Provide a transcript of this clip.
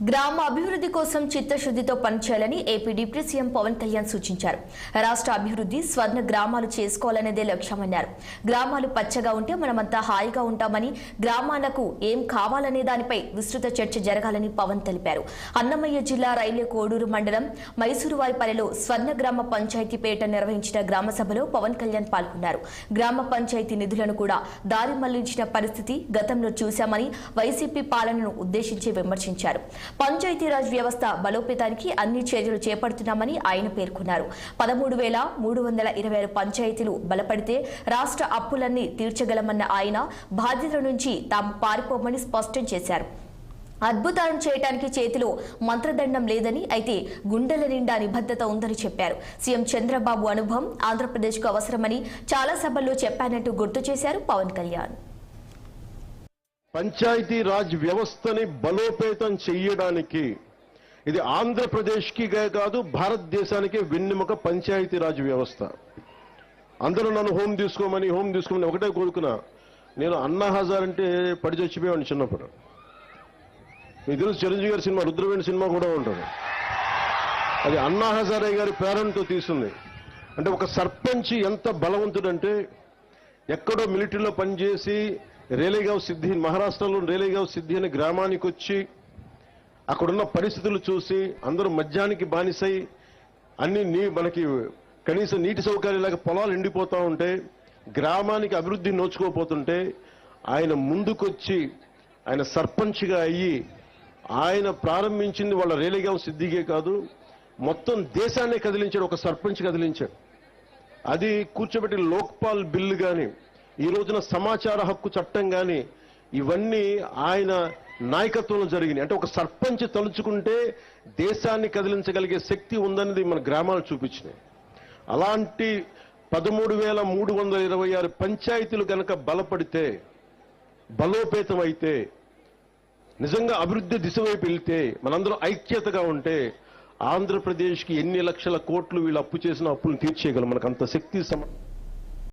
గ్రామ అభివృద్ధి కోసం చిత్తశుద్ధితో పనిచేయాలని AP deputy CM Pawan Kalyan సూచించారు. రాష్ట్ర అభివృద్ధి స్వర్ణ గ్రామాలు చేసుకోవాలనేదే లక్ష్యమన్నారు. గ్రామాలు పచ్చగా ఉంటే మనమంతా హాయిగా ఉంటామని, గ్రామాలకు ఏం కావాలనే దానిపై విస్తృత చర్చ జరగాలని పవన్ తెలిపారు. అన్నమయ్య జిల్లా రైల్వే కోడూరు మండలం మైసూరువారిపల్లెలో స్వర్ణ గ్రామ పంచాయతీ పేట నిర్వహించిన గ్రామ సభలో పవన్ కళ్యాణ్ పాల్గొన్నారు. గ్రామ పంచాయతీ నిధులను కూడా దారి మళ్లించిన పరిస్థితి గతంలో చూశామని వైసీపీ పాలనను ఉద్దేశించి విమర్శించారు. పంచాయతీరాజ్ వ్యవస్థ బలోపేతానికి అన్ని చర్యలు చేపడుతున్నామని ఆయన పేర్కొన్నారు. 13,326 పంచాయతీలు బలపడితే రాష్ట్ర అప్పులన్నీ తీర్చగలమన్న ఆయన బాధ్యతల నుంచి తాము పారిపోమని స్పష్టం చేశారు. అద్భుతాలను చేయడానికి చేతిలో మంత్రదండం లేదని, అయితే గుండెల నిండా నిబద్ధత ఉందని చెప్పారు. సీఎం చంద్రబాబు అనుభవం ఆంధ్రప్రదేశ్కు అవసరమని చాలా సభల్లో చెప్పానంటూ గుర్తు చేశారు పవన్ కళ్యాణ్. పంచాయతీ రాజ్ వ్యవస్థని బలోపేతం చేయడానికి ఇది ఆంధ్రప్రదేశ్కి కాదు, భారతదేశానికి వెన్నెముక పంచాయతీ రాజ్ వ్యవస్థ. అందరూ నన్ను హోమ్ తీసుకోమని ఒకటే కోరుకున్నా. నేను అన్నా హజార్ అంటే పడి చచ్చిపోయాను చిన్నప్పుడు. మీకు తెలుసు, చిరంజీవి గారి సినిమా రుద్రవేణి సినిమా కూడా ఉంటుంది. అది అన్నా హజారే గారి ప్రేరణతో తీసింది. అంటే ఒక సర్పంచ్ ఎంత బలవంతుడంటే, ఎక్కడో మిలిటరీలో పనిచేసి రేలేగావ్ సిద్ధి, మహారాష్ట్రలో రేలేగావ్ సిద్ధి అనే గ్రామానికి వచ్చి అక్కడున్న పరిస్థితులు చూసి అందరూ మద్యానికి బానిసై అన్ని మనకి కనీసం నీటి సౌకర్యాలకు పొలాలు ఎండిపోతూ ఉంటే, గ్రామానికి అభివృద్ధి నోచుకోపోతుంటే ఆయన ముందుకొచ్చి ఆయన సర్పంచ్గా అయ్యి ఆయన ప్రారంభించింది వాళ్ళ రేలేగావ్ సిద్ధిగే కాదు, మొత్తం దేశాన్ని కదిలించాడు. ఒక సర్పంచ్ కదిలించాడు. అది కూర్చోబెట్టి లోక్పాల్ బిల్లు కానీ, ఈ రోజున సమాచార హక్కు చట్టం కానీ, ఇవన్నీ ఆయన నాయకత్వంలో జరిగినాయి. అంటే ఒక సర్పంచ్ తలుచుకుంటే దేశాన్ని కదిలించగలిగే శక్తి ఉందనేది మన గ్రామాలు చూపించినాయి. అలాంటి 13,326 పంచాయతీలు కనుక బలపడితే, బలోపేతం అయితే, నిజంగా అభివృద్ధి దిశ వైపు వెళ్తే, మనందరం ఐక్యతగా ఉంటే ఆంధ్రప్రదేశ్కి ఎన్ని లక్షల కోట్లు వీళ్ళు అప్పు చేసిన అప్పులను తీర్చేయగలం. మనకు అంత శక్తి